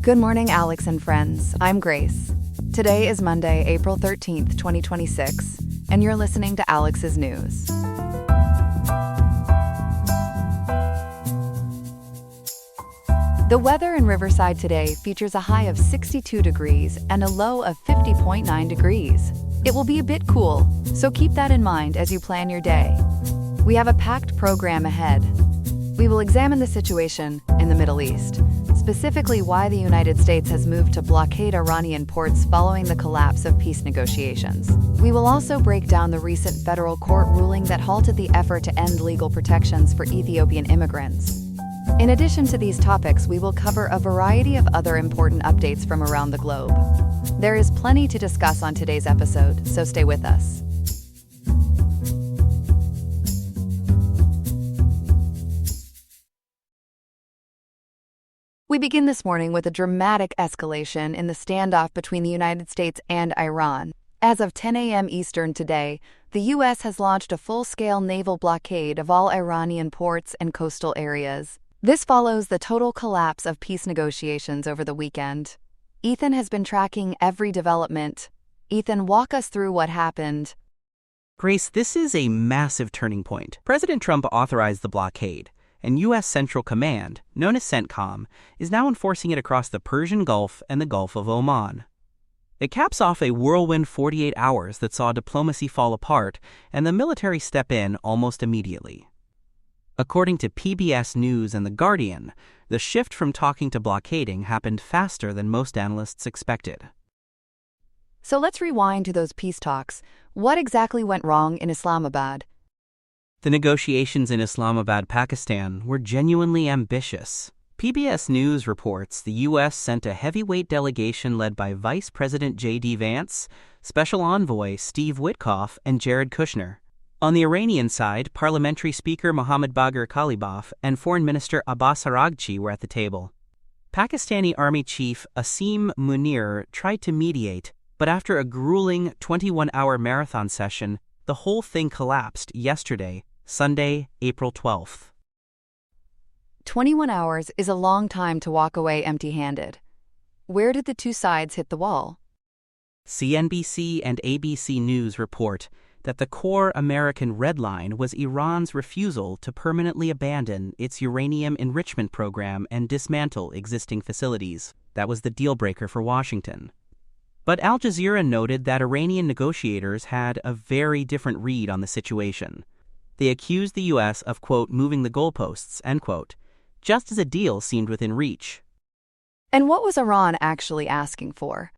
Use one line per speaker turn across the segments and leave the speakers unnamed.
Good morning, Alex and friends. I'm Grace. Today is Monday, April 13th, 2026, and you're listening to Alex's News. The weather in Riverside today features a high of 62 degrees and a low of 50.9 degrees. It will be a bit cool, so keep that in mind as you plan your day. We have a packed program ahead. We will examine the situation in the Middle East, specifically why the United States has moved to blockade Iranian ports following the collapse of peace negotiations. We will also break down the recent federal court ruling that halted the effort to end legal protections for Ethiopian immigrants. In addition to these topics, we will cover a variety of other important updates from around the globe. There is plenty to discuss on today's episode, so stay with us. We begin this morning with a dramatic escalation in the standoff between the United States and Iran. As of 10 a.m. Eastern today, the U.S. has launched a full-scale naval blockade of all Iranian ports and coastal areas. This follows the total collapse of peace negotiations over the weekend. Ethan has been tracking every development. Ethan, walk us through what happened.
Grace, this is a massive turning point. President Trump authorized the blockade, and U.S. Central Command, known as CENTCOM, is now enforcing it across the Persian Gulf and the Gulf of Oman. It caps off a whirlwind 48 hours that saw diplomacy fall apart and the military step in almost immediately. According to PBS News and The Guardian, the shift from talking to blockading happened faster than most analysts expected.
So let's rewind to those peace talks. What exactly went wrong in Islamabad?
The negotiations in Islamabad, Pakistan, were genuinely ambitious. PBS News reports the U.S. sent a heavyweight delegation led by Vice President J.D. Vance, Special Envoy Steve Witkoff, and Jared Kushner. On the Iranian side, Parliamentary Speaker Mohammad Bagher Ghalibaf and Foreign Minister Abbas Araghchi were at the table. Pakistani Army Chief Asim Munir tried to mediate, but after a grueling 21-hour marathon session, the whole thing collapsed yesterday, Sunday, April 12th.
21 hours is a long time to walk away empty-handed. Where did the two sides hit the wall?
CNBC and ABC News report that the core American red line was Iran's refusal to permanently abandon its uranium enrichment program and dismantle existing facilities. That was the deal-breaker for Washington. But Al Jazeera noted that Iranian negotiators had a very different read on the situation. They accused the U.S. of, quote, moving the goalposts, end quote, just as a deal seemed within reach.
And what was Iran actually asking for?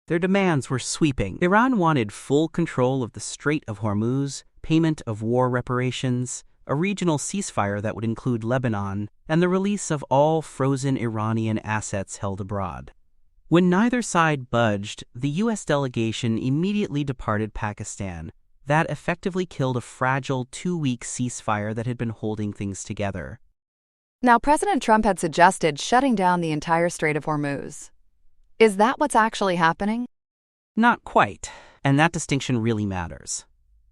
Their demands were sweeping. Iran wanted full control of the Strait of Hormuz, payment of war reparations, a regional ceasefire that would include Lebanon, and the release of all frozen Iranian assets held abroad. When neither side budged, the U.S. delegation immediately departed Pakistan. That effectively killed a fragile 2-week ceasefire that had been holding things together.
Now, President Trump had suggested shutting down the entire Strait of Hormuz. Is that what's actually happening?
Not quite, and that distinction really matters.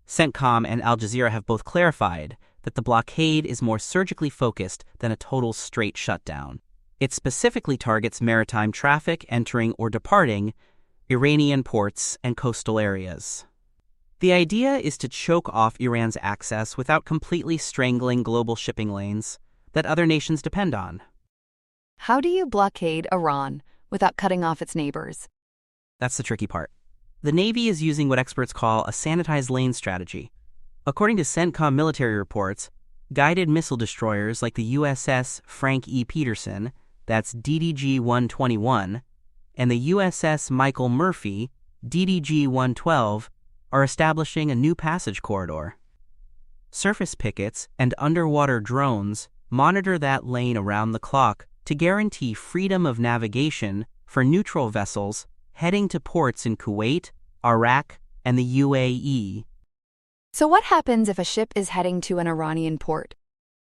CENTCOM and Al Jazeera have both clarified that the blockade is more surgically focused than a total strait shutdown. It specifically targets maritime traffic entering or departing Iranian ports and coastal areas. The idea is to choke off Iran's access without completely strangling global shipping lanes that other nations depend on.
How do you blockade Iran without cutting off its neighbors?
That's the tricky part. The Navy is using what experts call a sanitized lane strategy. According to CENTCOM military reports, guided missile destroyers like the USS Frank E. Peterson, that's DDG-121, and the USS Michael Murphy, DDG-112, are establishing a new passage corridor. Surface pickets and underwater drones monitor that lane around the clock to guarantee freedom of navigation for neutral vessels heading to ports in Kuwait, Iraq, and the UAE.
So what happens if a ship is heading to an Iranian port?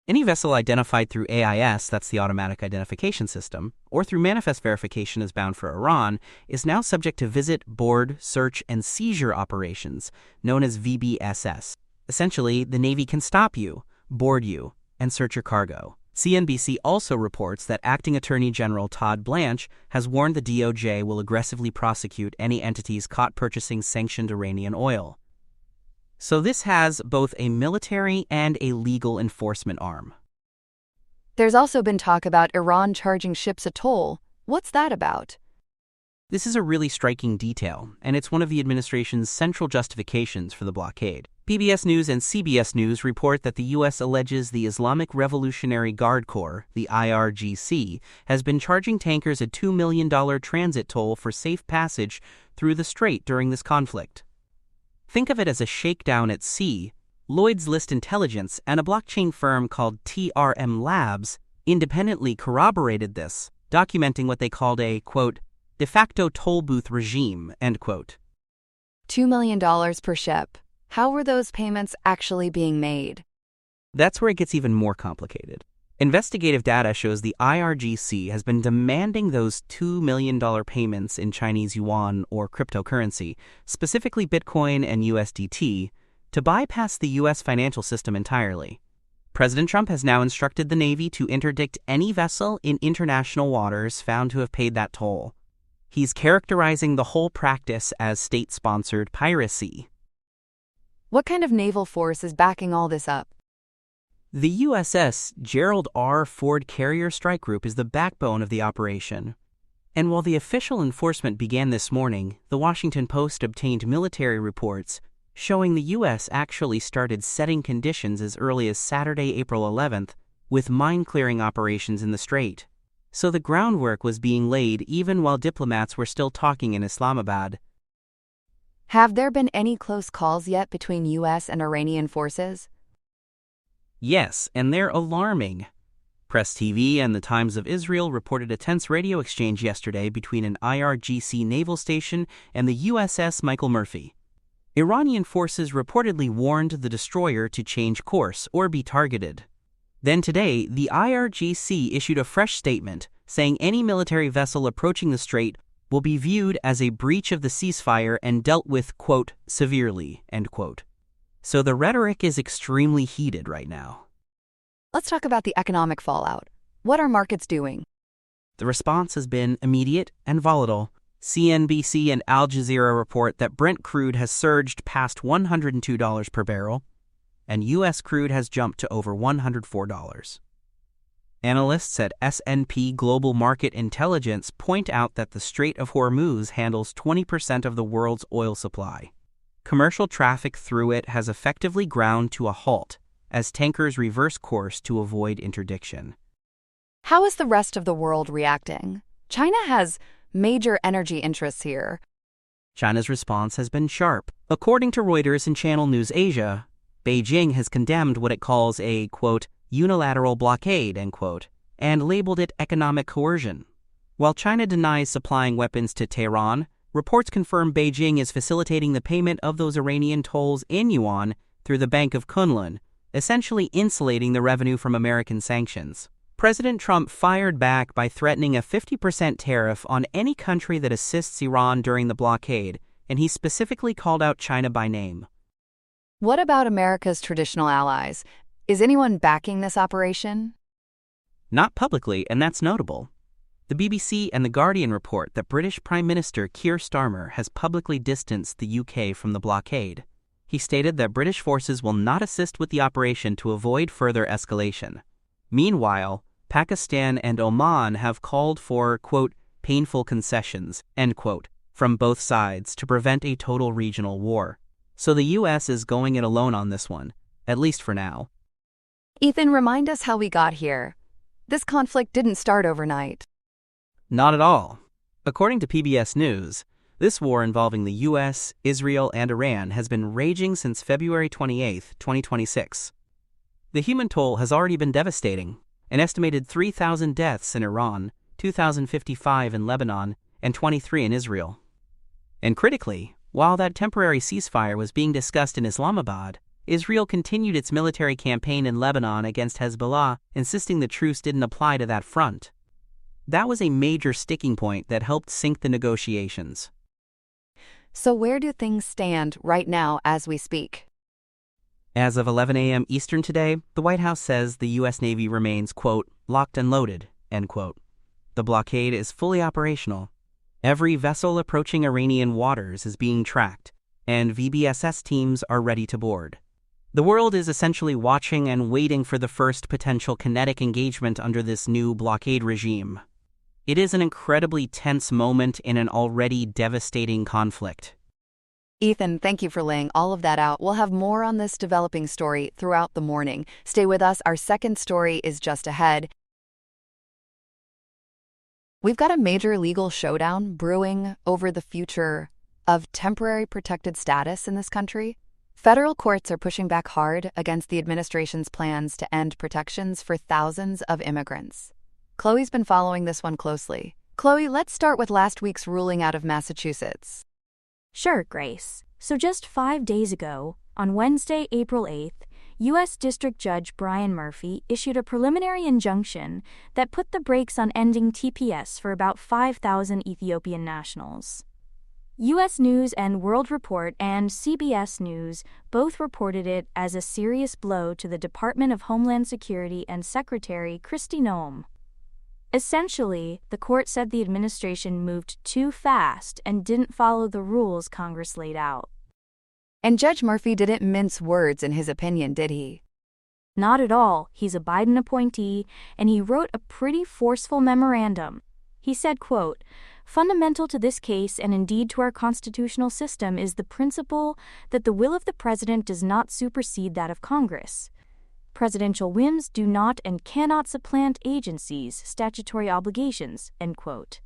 Any vessel identified through AIS, that's the automatic identification system, or through manifest verification as bound for Iran, is now subject to visit, board, search, and seizure operations, known as VBSS. Essentially, the Navy can stop you, board you, and search your cargo. CNBC also reports that Acting Attorney General Todd Blanche has warned the DOJ will aggressively prosecute any entities caught purchasing sanctioned Iranian oil. So this has both a military and a legal enforcement arm.
There's also been talk about Iran charging ships a toll. What's that about?
This is a really striking detail, and it's one of the administration's central justifications for the blockade. PBS News and CBS News report that the U.S. alleges the Islamic Revolutionary Guard Corps, the IRGC, has been charging tankers a $2 million transit toll for safe passage through the strait during this conflict. Think of it as a shakedown at sea. Lloyd's List Intelligence and a blockchain firm called TRM Labs independently corroborated this, documenting what they called a, quote, de facto toll booth regime, end quote.
$2 million per ship. How were those payments actually being made?
That's where it gets even more complicated. Investigative data shows the IRGC has been demanding those $2 million payments in Chinese yuan or cryptocurrency, specifically Bitcoin and USDT, to bypass the U.S. financial system entirely. President Trump has now instructed the Navy to interdict any vessel in international waters found to have paid that toll. He's characterizing the whole practice as state-sponsored piracy.
What kind of naval force is backing all this up?
The USS Gerald R. Ford Carrier Strike Group is the backbone of the operation. And while the official enforcement began this morning, the Washington Post obtained military reports showing the U.S. actually started setting conditions as early as Saturday, April 11th, with mine-clearing operations in the strait. So the groundwork was being laid even while diplomats were still talking in Islamabad.
Have there been any close calls yet between U.S. and Iranian forces?
Yes, and they're alarming. Press TV and the Times of Israel reported a tense radio exchange yesterday between an IRGC naval station and the USS Michael Murphy. Iranian forces reportedly warned the destroyer to change course or be targeted. Then today, the IRGC issued a fresh statement saying any military vessel approaching the strait will be viewed as a breach of the ceasefire and dealt with, quote, severely, end quote. So the rhetoric is extremely heated right now.
Let's talk about the economic fallout. What are markets doing?
The response has been immediate and volatile. CNBC and Al Jazeera report that Brent crude has surged past $102 per barrel, and U.S. crude has jumped to over $104. Analysts at S&P Global Market Intelligence point out that the Strait of Hormuz handles 20% of the world's oil supply. Commercial traffic through it has effectively ground to a halt as tankers reverse course to avoid interdiction.
How is the rest of the world reacting? China has major energy interests here.
China's response has been sharp. According to Reuters and Channel News Asia, Beijing has condemned what it calls a, quote, unilateral blockade, end quote, and labeled it economic coercion. While China denies supplying weapons to Tehran, reports confirm Beijing is facilitating the payment of those Iranian tolls in yuan through the Bank of Kunlun, essentially insulating the revenue from American sanctions. President Trump fired back by threatening a 50% tariff on any country that assists Iran during the blockade, and he specifically called out China by name.
What about America's traditional allies? Is anyone backing this operation?
Not publicly, and that's notable. The BBC and The Guardian report that British Prime Minister Keir Starmer has publicly distanced the UK from the blockade. He stated that British forces will not assist with the operation to avoid further escalation. Meanwhile, Pakistan and Oman have called for, quote, painful concessions, end quote, from both sides to prevent a total regional war. So the U.S. is going it alone on this one, at least for now.
Ethan, remind us how we got here. This conflict didn't start overnight.
Not at all. According to PBS News, this war involving the U.S., Israel, and Iran has been raging since February 28, 2026. The human toll has already been devastating. An estimated 3,000 deaths in Iran, 2,055 in Lebanon, and 23 in Israel. And critically, while that temporary ceasefire was being discussed in Islamabad, Israel continued its military campaign in Lebanon against Hezbollah, insisting the truce didn't apply to that front. That was a major sticking point that helped sink the negotiations.
So where do things stand right now as we speak?
As of 11 a.m. Eastern today, the White House says the U.S. Navy remains, quote, locked and loaded, end quote. The blockade is fully operational. Every vessel approaching Iranian waters is being tracked, and VBSS teams are ready to board. The world is essentially watching and waiting for the first potential kinetic engagement under this new blockade regime. It is an incredibly tense moment in an already devastating conflict.
Ethan, thank you for laying all of that out. We'll have more on this developing story throughout the morning. Stay with us. Our second story is just ahead. We've got a major legal showdown brewing over the future of temporary protected status in this country. Federal courts are pushing back hard against the administration's plans to end protections for thousands of immigrants. Chloe's been following this one closely. Chloe, let's start with last week's ruling out of Massachusetts.
Sure, Grace. So just 5 days ago, on Wednesday, April 8th, U.S. District Judge Brian Murphy issued a preliminary injunction that put the brakes on ending TPS for about 5,000 Ethiopian nationals. U.S. News and World Report and CBS News both reported it as a serious blow to the Department of Homeland Security and Secretary Kristi Noem. Essentially, the court said the administration moved too fast and didn't follow the rules Congress laid out.
And Judge Murphy didn't mince words in his opinion, did he?
Not at all. He's a Biden appointee, and he wrote a pretty forceful memorandum. He said, quote, fundamental to this case and indeed to our constitutional system is the principle that the will of the president does not supersede that of Congress. Presidential whims do not and cannot supplant agencies' statutory obligations, end quote.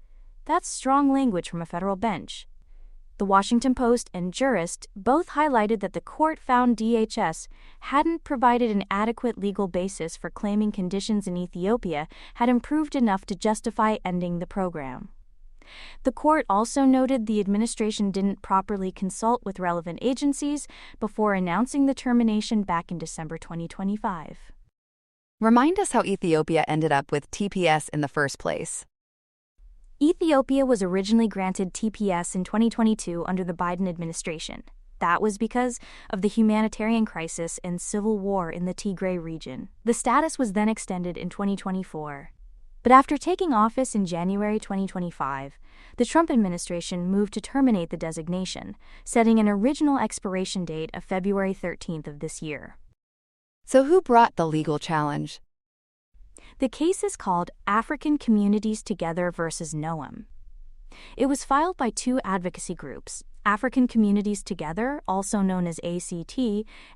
That's strong language from a federal bench. The Washington Post and Jurist both highlighted that the court found DHS hadn't provided an adequate legal basis for claiming conditions in Ethiopia had improved enough to justify ending the program. The court also noted the administration didn't properly consult with relevant agencies before announcing the termination back in December 2025.
Remind us how Ethiopia ended up with TPS in the first place.
Ethiopia was originally granted TPS in 2022 under the Biden administration. That was because of the humanitarian crisis and civil war in the Tigray region. The status was then extended in 2024. But after taking office in January 2025, the Trump administration moved to terminate the designation, setting an original expiration date of February 13th of this year.
So who brought the legal challenge?
The case is called African Communities Together versus Noem. It was filed by two advocacy groups, African Communities Together, also known as ACT,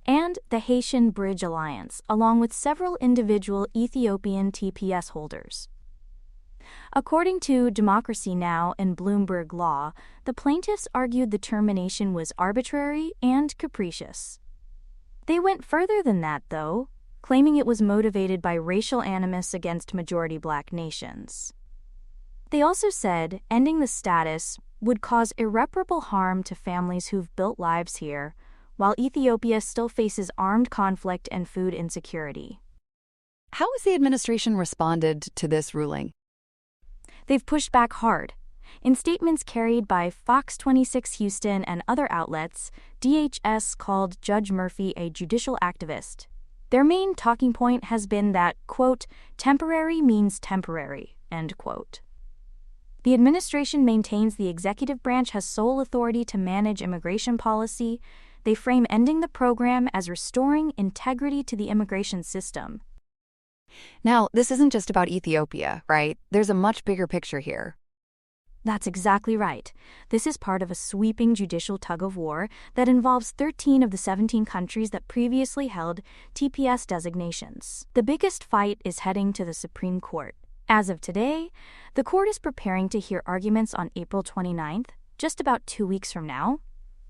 and the Haitian Bridge Alliance, along with several individual Ethiopian TPS holders. According to Democracy Now! And Bloomberg Law, the plaintiffs argued the termination was arbitrary and capricious. They went further than that, though, claiming it was motivated by racial animus against majority black nations. They also said ending the status would cause irreparable harm to families who've built lives here, while Ethiopia still faces armed conflict and food insecurity.
How has the administration responded to this ruling?
They've pushed back hard. In statements carried by Fox 26 Houston and other outlets, DHS called Judge Murphy a judicial activist. Their main talking point has been that, quote, temporary means temporary, end quote. The administration maintains the executive branch has sole authority to manage immigration policy. They frame ending the program as restoring integrity to the immigration system.
Now, this isn't just about Ethiopia, right? There's a much bigger picture here.
That's exactly right. This is part of a sweeping judicial tug-of-war that involves 13 of the 17 countries that previously held TPS designations. The biggest fight is heading to the Supreme Court. As of today, the court is preparing to hear arguments on April 29th, just about 2 weeks from now,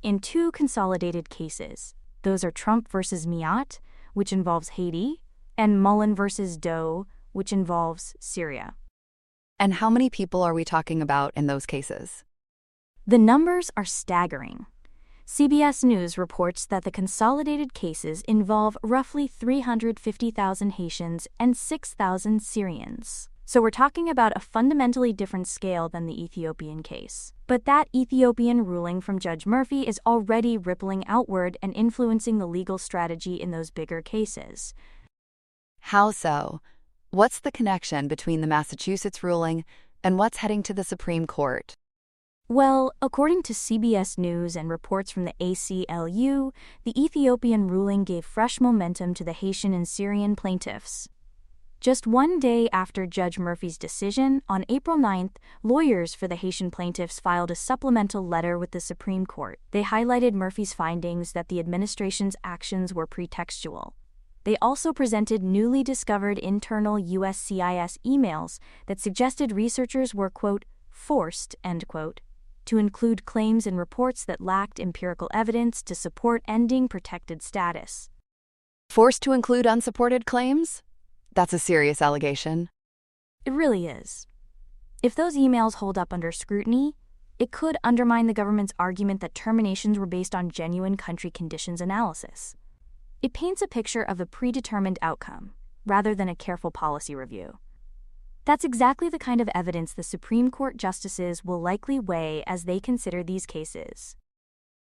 in two consolidated cases. Those are Trump versus Miat, which involves Haiti, and Mullen versus Doe, which involves Syria.
And how many people are we talking about in those cases?
The numbers are staggering. CBS News reports that the consolidated cases involve roughly 350,000 Haitians and 6,000 Syrians. So we're talking about a fundamentally different scale than the Ethiopian case. But that Ethiopian ruling from Judge Murphy is already rippling outward and influencing the legal strategy in those bigger cases.
How so? What's the connection between the Massachusetts ruling and what's heading to the Supreme Court?
Well, according to CBS News and reports from the ACLU, the Ethiopian ruling gave fresh momentum to the Haitian and Syrian plaintiffs. Just one day after Judge Murphy's decision, on April 9th, lawyers for the Haitian plaintiffs filed a supplemental letter with the Supreme Court. They highlighted Murphy's findings that the administration's actions were pretextual. They also presented newly discovered internal USCIS emails that suggested researchers were, quote, forced, end quote, to include claims in reports that lacked empirical evidence to support ending protected status.
Forced to include unsupported claims? That's a serious allegation.
It really is. If those emails hold up under scrutiny, it could undermine the government's argument that terminations were based on genuine country conditions analysis. It paints a picture of a predetermined outcome, rather than a careful policy review. That's exactly the kind of evidence the Supreme Court justices will likely weigh as they consider these cases.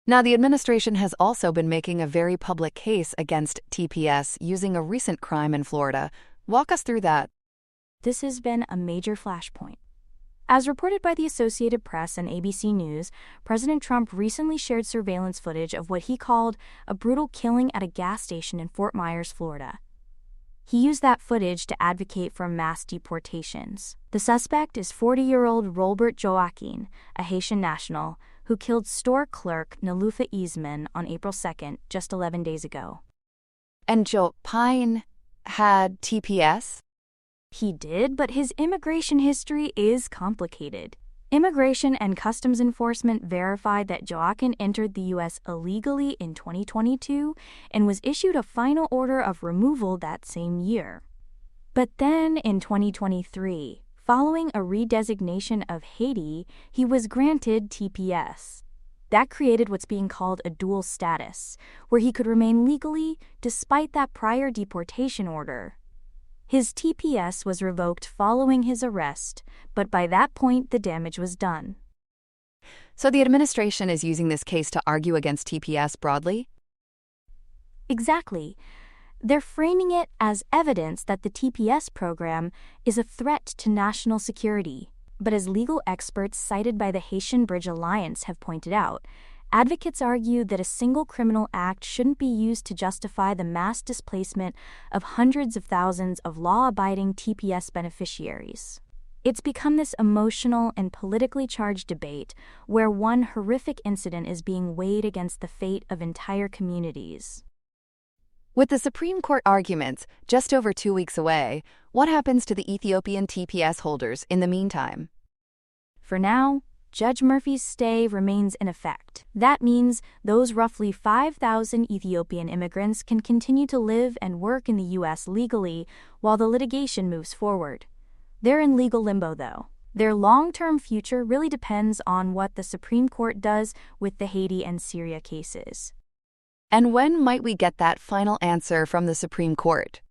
Now, the administration has also been making a very public case against TPS using a recent crime in Florida. Walk us through that.
This has been a major flashpoint. As reported by the Associated Press and ABC News, President Trump recently shared surveillance footage of what he called a brutal killing at a gas station in Fort Myers, Florida. He used that footage to advocate for mass deportations. The suspect is 40-year-old Robert Joaquin, a Haitian national, who killed store clerk Nalufa Eastman on April 2nd, just 11 days ago.
And Joaquin had TPS?
He did, but his immigration history is complicated. Immigration and Customs Enforcement verified that Joaquin entered the U.S. illegally in 2022 and was issued a final order of removal that same year. But then in 2023, following a redesignation of Haiti, he was granted TPS. That created what's being called a dual status, where he could remain legally despite that prior deportation order. His TPS was revoked following his arrest, but by that point the damage was done.
So the administration is using this case to argue against TPS broadly?
Exactly. They're framing it as evidence that the TPS program is a threat to national security. But as legal experts cited by the Haitian Bridge Alliance have pointed out, advocates argue that a single criminal act shouldn't be used to justify the mass displacement of hundreds of thousands of law-abiding TPS beneficiaries. It's become this emotional and politically charged debate where one horrific incident is being weighed against the fate of entire communities.
With the Supreme Court arguments just over 2 weeks away, what happens to the Ethiopian TPS holders in the meantime?
For now, Judge Murphy's stay remains in effect. That means those roughly 5,000 Ethiopian immigrants can continue to live and work in the U.S. legally while the litigation moves forward. They're in legal limbo, though. Their long-term future really depends on what the Supreme Court does with the Haiti and Syria cases.
And when might we get that final answer from the Supreme Court?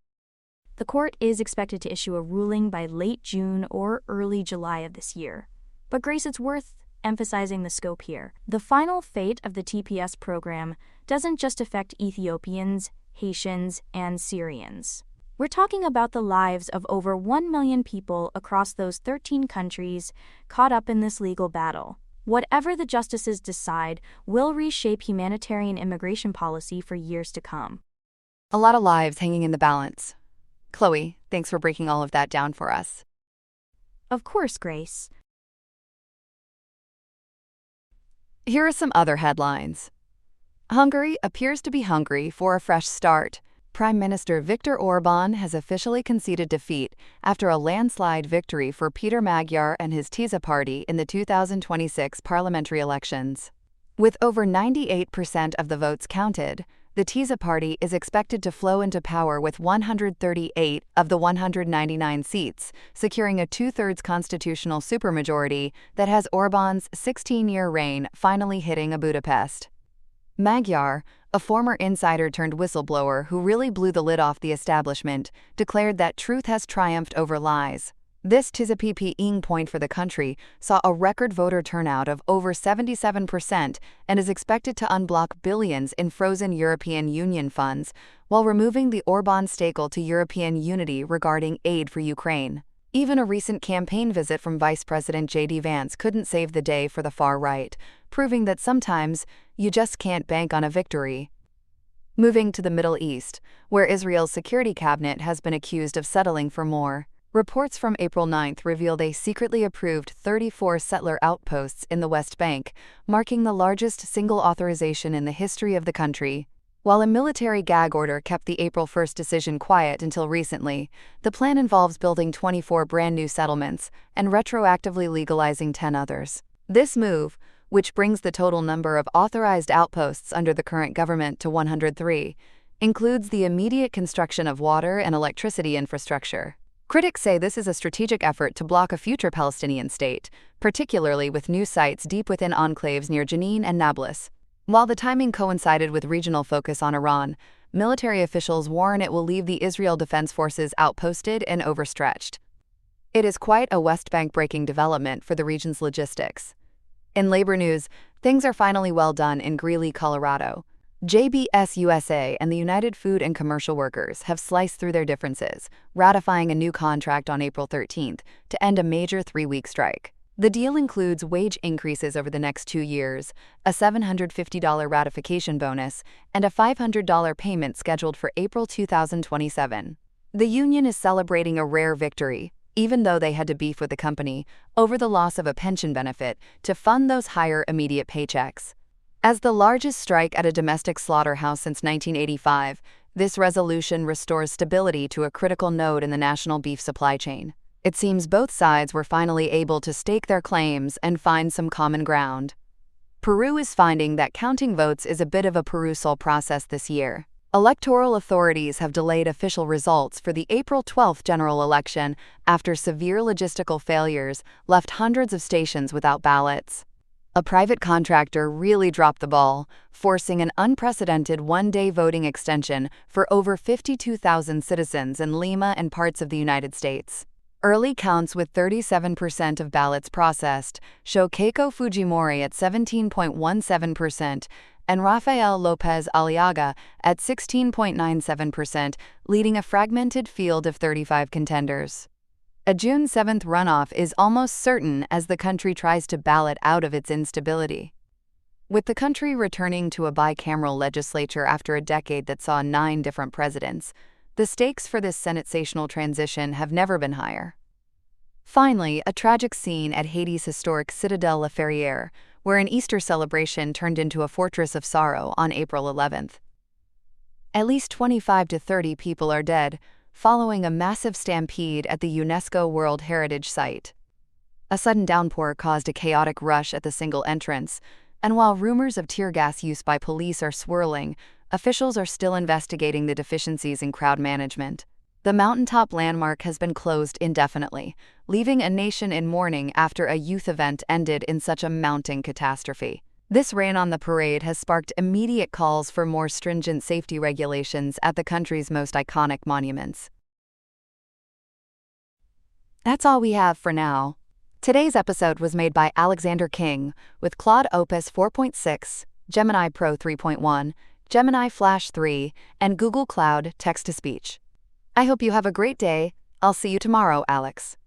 The court is expected to issue a ruling by late June or early July of this year. But Grace, it's worth emphasizing the scope here. The final fate of the TPS program doesn't just affect Ethiopians, Haitians, and Syrians. We're talking about the lives of over 1 million people across those 13 countries caught up in this legal battle. Whatever the justices decide will reshape humanitarian immigration policy for years to come.
A lot of lives hanging in the balance. Chloe, thanks for breaking all of that down for us.
Of course, Grace.
Here are some other headlines. Hungary appears to be hungry for a fresh start. Prime Minister Viktor Orbán has officially conceded defeat after a landslide victory for Peter Magyar and his TISA party in the 2026 parliamentary elections. With over 98% of the votes counted, the TISA party is expected to flow into power with 138 of the 199 seats, securing a two-thirds constitutional supermajority that has Orbán's 16-year reign finally hitting a Budapest. Magyar, a former insider-turned-whistleblower who really blew the lid off the establishment, declared that truth has triumphed over lies. This ing point for the country saw a record voter turnout of over 77% and is expected to unblock billions in frozen European Union funds while removing the Orban staple to European unity regarding aid for Ukraine. Even a recent campaign visit from Vice President J.D. Vance couldn't save the day for the far right, proving that sometimes you just can't bank on a victory. Moving to the Middle East, where Israel's security cabinet has been accused of settling for more. Reports from April 9th revealed they secretly approved 34 settler outposts in the West Bank, marking the largest single authorization in the history of the country. While a military gag order kept the April 1st decision quiet until recently, the plan involves building 24 brand new settlements and retroactively legalizing 10 others. This move, which brings the total number of authorized outposts under the current government to 103, includes the immediate construction of water and electricity infrastructure. Critics say this is a strategic effort to block a future Palestinian state, particularly with new sites deep within enclaves near Jenin and Nablus. While the timing coincided with regional focus on Iran, military officials warn it will leave the Israel Defense Forces outposted and overstretched. It is quite a West Bank-breaking development for the region's logistics. In labor news, things are finally well done in Greeley, Colorado. JBS USA and the United Food and Commercial Workers have sliced through their differences, ratifying a new contract on April 13th to end a major 3-week strike. The deal includes wage increases over the next 2 years, a $750 ratification bonus, and a $500 payment scheduled for April 2027. The union is celebrating a rare victory, even though they had to beef with the company over the loss of a pension benefit to fund those higher immediate paychecks. As the largest strike at a domestic slaughterhouse since 1985, this resolution restores stability to a critical node in the national beef supply chain. It seems both sides were finally able to stake their claims and find some common ground. Peru is finding that counting votes is a bit of a perusal process this year. Electoral authorities have delayed official results for the April 12th general election after severe logistical failures left hundreds of stations without ballots. A private contractor really dropped the ball, forcing an unprecedented one-day voting extension for over 52,000 citizens in Lima and parts of the United States. Early counts with 37% of ballots processed show Keiko Fujimori at 17.17% and Rafael Lopez Aliaga at 16.97%, leading a fragmented field of 35 contenders. A June 7th runoff is almost certain as the country tries to ballot out of its instability. With the country returning to a bicameral legislature after a decade that saw 9 different presidents, the stakes for this sensational transition have never been higher. Finally, a tragic scene at Haiti's historic Citadelle La Ferrière, where an Easter celebration turned into a fortress of sorrow on April 11th. At least 25 to 30 people are dead, following a massive stampede at the UNESCO World Heritage Site. A sudden downpour caused a chaotic rush at the single entrance, and while rumors of tear gas use by police are swirling, officials are still investigating the deficiencies in crowd management. The mountaintop landmark has been closed indefinitely, leaving a nation in mourning after a youth event ended in such a mounting catastrophe. This rain on the parade has sparked immediate calls for more stringent safety regulations at the country's most iconic monuments. That's all we have for now. Today's episode was made by Alexander King with Claude Opus 4.6, Gemini Pro 3.1, Gemini Flash 3, and Google Cloud Text-to-Speech. I hope you have a great day. I'll see you tomorrow, Alex.